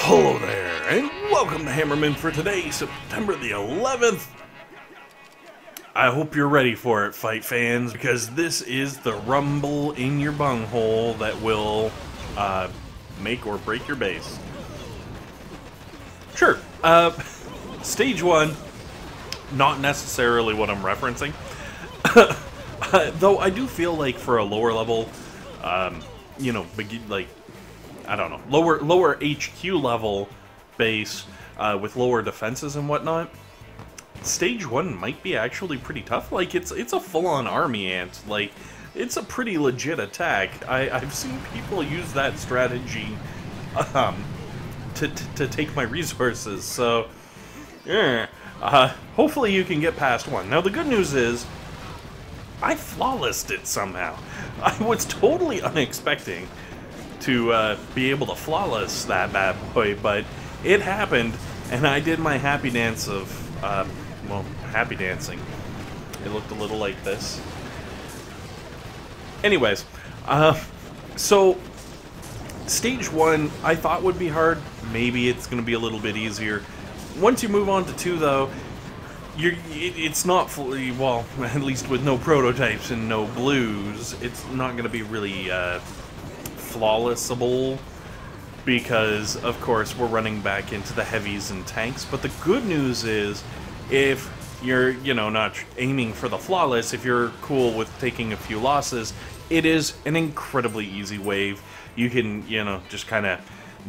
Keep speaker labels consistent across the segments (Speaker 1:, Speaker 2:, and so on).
Speaker 1: Hello there, and welcome to Hammerman for today, September the 11th. I hope you're ready for it, fight fans, because this is the rumble in your bunghole that will make or break your base. Sure, stage 1, not necessarily what I'm referencing. Though I do feel like for a lower level, you know, like, I don't know, lower HQ level base with lower defenses and whatnot, stage 1 might be actually pretty tough. Like, it's a full-on army ant. Like, it's a pretty legit attack. I've seen people use that strategy to take my resources. So, yeah. Hopefully you can get past 1. Now, the good news is, I flawlessed it somehow. I was totally unexpecting to be able to flawless that bad boy, but it happened, and I did my happy dance of, well, happy dancing. It looked a little like this. Anyways, so, stage 1 I thought would be hard. Maybe it's going to be a little bit easier. Once you move on to 2, though, it's not fully, well, at least with no prototypes and no blues, it's not going to be really flawlessable, because of course we're running back into the heavies and tanks. But the good news is, if you're, you know, not aiming for the flawless, if you're cool with taking a few losses, it is an incredibly easy wave. You can, you know, just kind of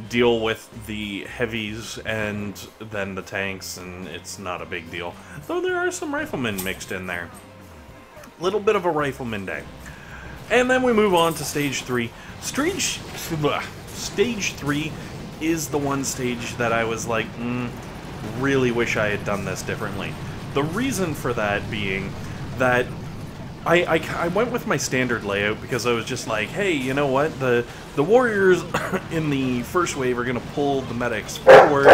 Speaker 1: deal with the heavies and then the tanks, and it's not a big deal. Though there are some riflemen mixed in there. Little bit of a rifleman day. And then we move on to stage 3. Stage 3 is the one stage that I was like, really wish I had done this differently. The reason for that being that I went with my standard layout because I was just like, hey, you know what? The warriors in the first wave are going to pull the medics forward,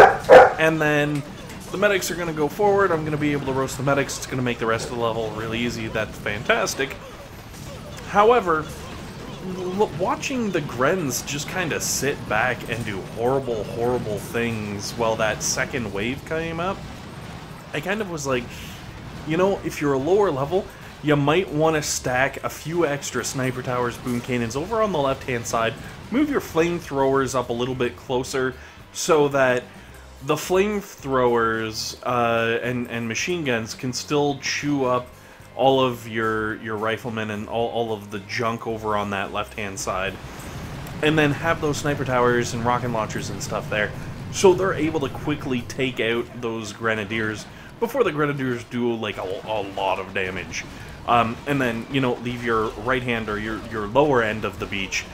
Speaker 1: and then the medics are going to go forward. I'm going to be able to roast the medics. It's going to make the rest of the level really easy. That's fantastic. However, watching the Grens just kind of sit back and do horrible, horrible things while that second wave came up, I kind of was like, you know, if you're a lower level, you might want to stack a few extra sniper towers, boom cannons over on the left-hand side, move your flamethrowers up a little bit closer so that the flamethrowers and machine guns can still chew up all of your riflemen and all of the junk over on that left-hand side, and then have those sniper towers and rocket launchers and stuff there, so they're able to quickly take out those grenadiers before the grenadiers do like a lot of damage. And then, you know, leave your right hand or your lower end of the beach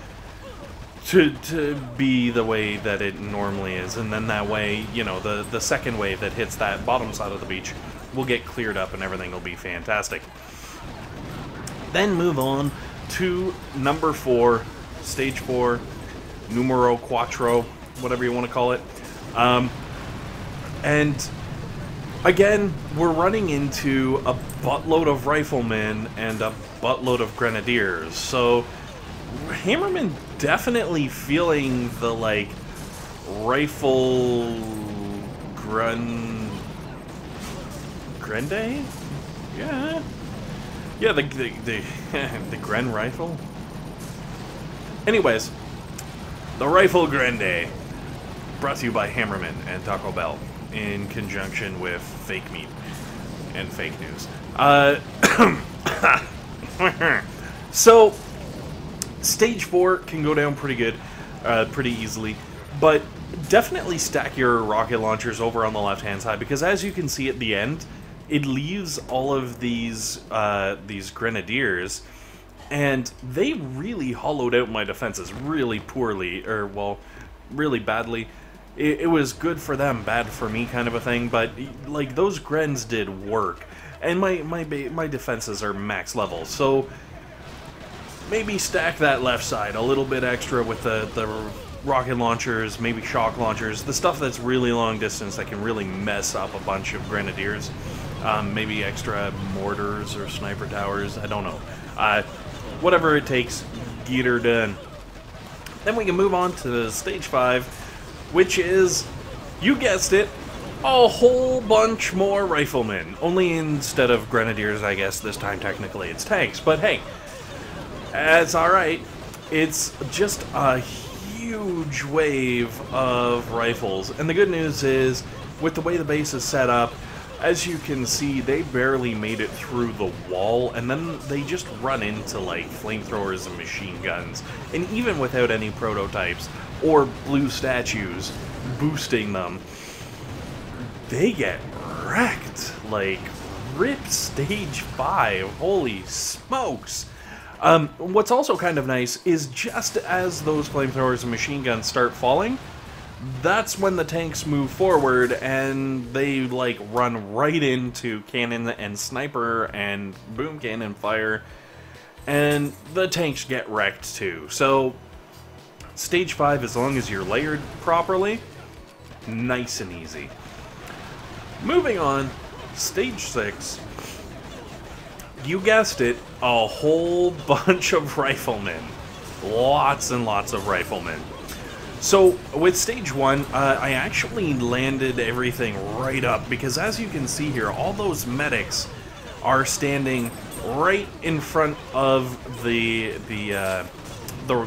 Speaker 1: to be the way that it normally is, and then that way, you know, the second wave that hits that bottom side of the beach will get cleared up and everything will be fantastic. Then move on to number 4, stage 4, numero quattro, whatever you want to call it. And again, we're running into a buttload of riflemen and a buttload of grenadiers. So Hammerman definitely feeling the, like, rifle Grende? Yeah. Yeah, the the Gren rifle. Anyways, the Rifle Grende, brought to you by Hammerman and Taco Bell in conjunction with fake meat and fake news. So stage 4 can go down pretty good, pretty easily, but definitely stack your rocket launchers over on the left-hand side, because as you can see at the end, it leaves all of these grenadiers, and they really hollowed out my defenses really poorly, or, well, really badly. It was good for them, bad for me kind of a thing, but, like, those Grens did work, and my defenses are max level, so maybe stack that left side a little bit extra with the rocket launchers, maybe shock launchers, the stuff that's really long distance that can really mess up a bunch of grenadiers. Maybe extra mortars or sniper towers, I don't know. Whatever it takes, get her done. Then we can move on to stage 5, which is, you guessed it, a whole bunch more Riflemen. Only instead of Grenadiers, I guess, this time technically it's tanks. But hey, it's alright. It's just a huge wave of rifles. And the good news is, with the way the base is set up, as you can see, they barely made it through the wall, and then they just run into, like, flamethrowers and machine guns. And even without any prototypes or blue statues boosting them, they get wrecked. Like, rip stage 5. Holy smokes. What's also kind of nice is just as those flamethrowers and machine guns start falling, that's when the tanks move forward and they, like, run right into cannon and sniper and boom cannon fire, and the tanks get wrecked too. So, stage 5, as long as you're layered properly, nice and easy. Moving on, stage 6, you guessed it, a whole bunch of Riflemen. Lots and lots of Riflemen. So, with stage 1, I actually landed everything right up, because as you can see here, all those medics are standing right in front of the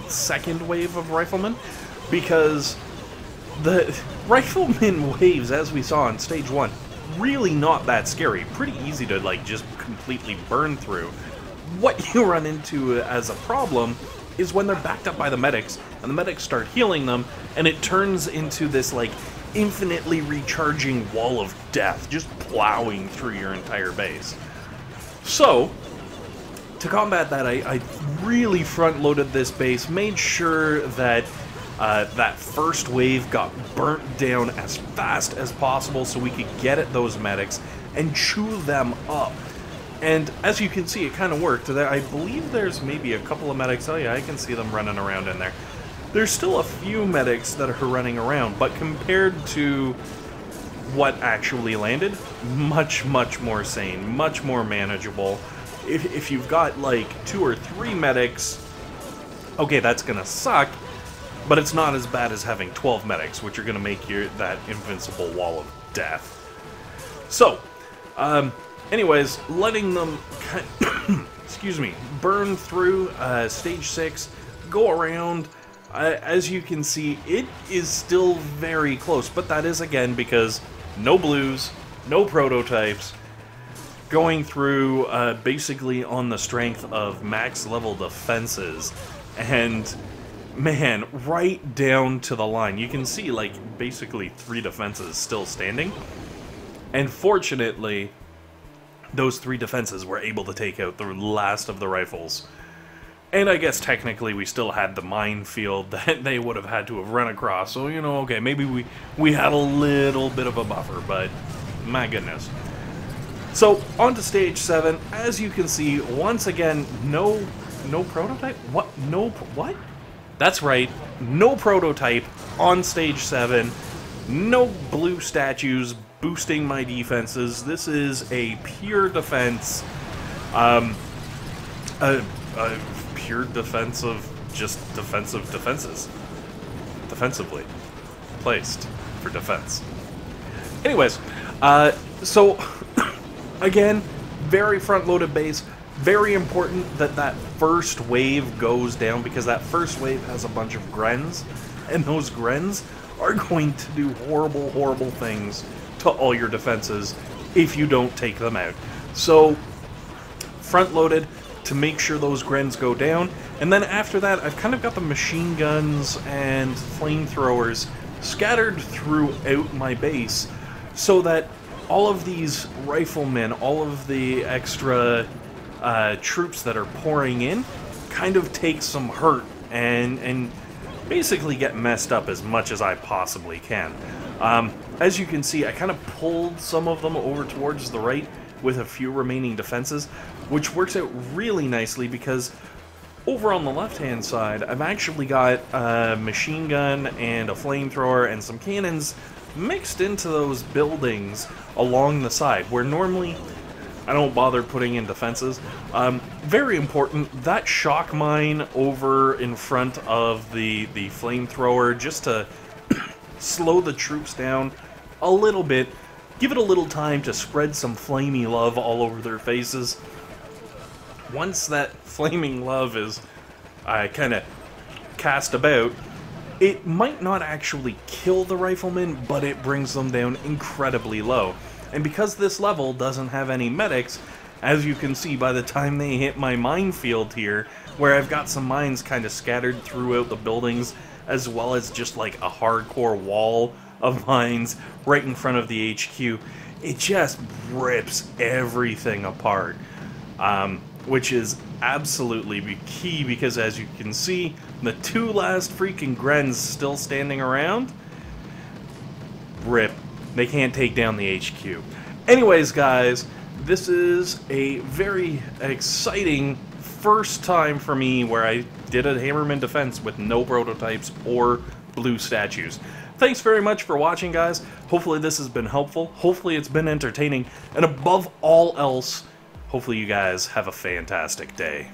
Speaker 1: second wave of Riflemen, because the Rifleman waves, as we saw in stage 1, really not that scary. Pretty easy to, like, just completely burn through. What you run into as a problem is when they're backed up by the medics, and the medics start healing them, and it turns into this, like, infinitely recharging wall of death, just plowing through your entire base. So, to combat that, I really front-loaded this base, made sure that that first wave got burnt down as fast as possible so we could get at those medics and chew them up. And as you can see, it kind of worked. I believe there's maybe a couple of medics. Oh yeah, I can see them running around in there. There's still a few medics that are running around, but compared to what actually landed, much, much more sane, much more manageable. If you've got like 2 or 3 medics, okay, that's gonna suck, but it's not as bad as having 12 medics, which are gonna make that invincible wall of death. So, anyways, letting them, excuse me, burn through stage 6, go around. As you can see, it is still very close, but that is, again, because no blues, no prototypes, going through basically on the strength of max level defenses, and man, right down to the line. You can see, like, basically 3 defenses still standing, and fortunately, those 3 defenses were able to take out the last of the rifles. And I guess technically we still had the minefield that they would have had to have run across, so, you know, okay, maybe we had a little bit of a buffer, but my goodness. So, on to stage 7. As you can see, once again, no prototype? What? No, what? That's right, no prototype on stage 7, no blue statues boosting my defenses. This is a pure defense, pure defense of just defensive defenses. Defensively placed for defense. Anyways, so, again, very front-loaded base. Very important that that first wave goes down, because that first wave has a bunch of Grens, and those Grens are going to do horrible, horrible things to all your defenses if you don't take them out. So, front-loaded to make sure those Grens go down, and then after that, I've kind of got the machine guns and flamethrowers scattered throughout my base, so that all of these Riflemen, all of the extra troops that are pouring in, kind of take some hurt and basically get messed up as much as I possibly can. As you can see, I kind of pulled some of them over towards the right with a few remaining defenses, which works out really nicely because over on the left-hand side, I've actually got a machine gun and a flamethrower and some cannons mixed into those buildings along the side, where normally I don't bother putting in defenses. Very important, that shock mine over in front of the flamethrower, just to slow the troops down a little bit, give it a little time to spread some flamey love all over their faces. Once that flaming love is kind of cast about, it might not actually kill the Riflemen, but it brings them down incredibly low. And because this level doesn't have any medics, as you can see by the time they hit my minefield here, where I've got some mines kind of scattered throughout the buildings, as well as just like a hardcore wall of mines right in front of the HQ, it just rips everything apart. Which is absolutely key, because as you can see, the two last freaking Grens still standing around, rip, they can't take down the HQ. Anyways, guys, this is a very exciting first time for me where I did a Hammerman defense with no prototypes or blue statues. Thanks very much for watching, guys. Hopefully this has been helpful. Hopefully it's been entertaining. And above all else, hopefully you guys have a fantastic day.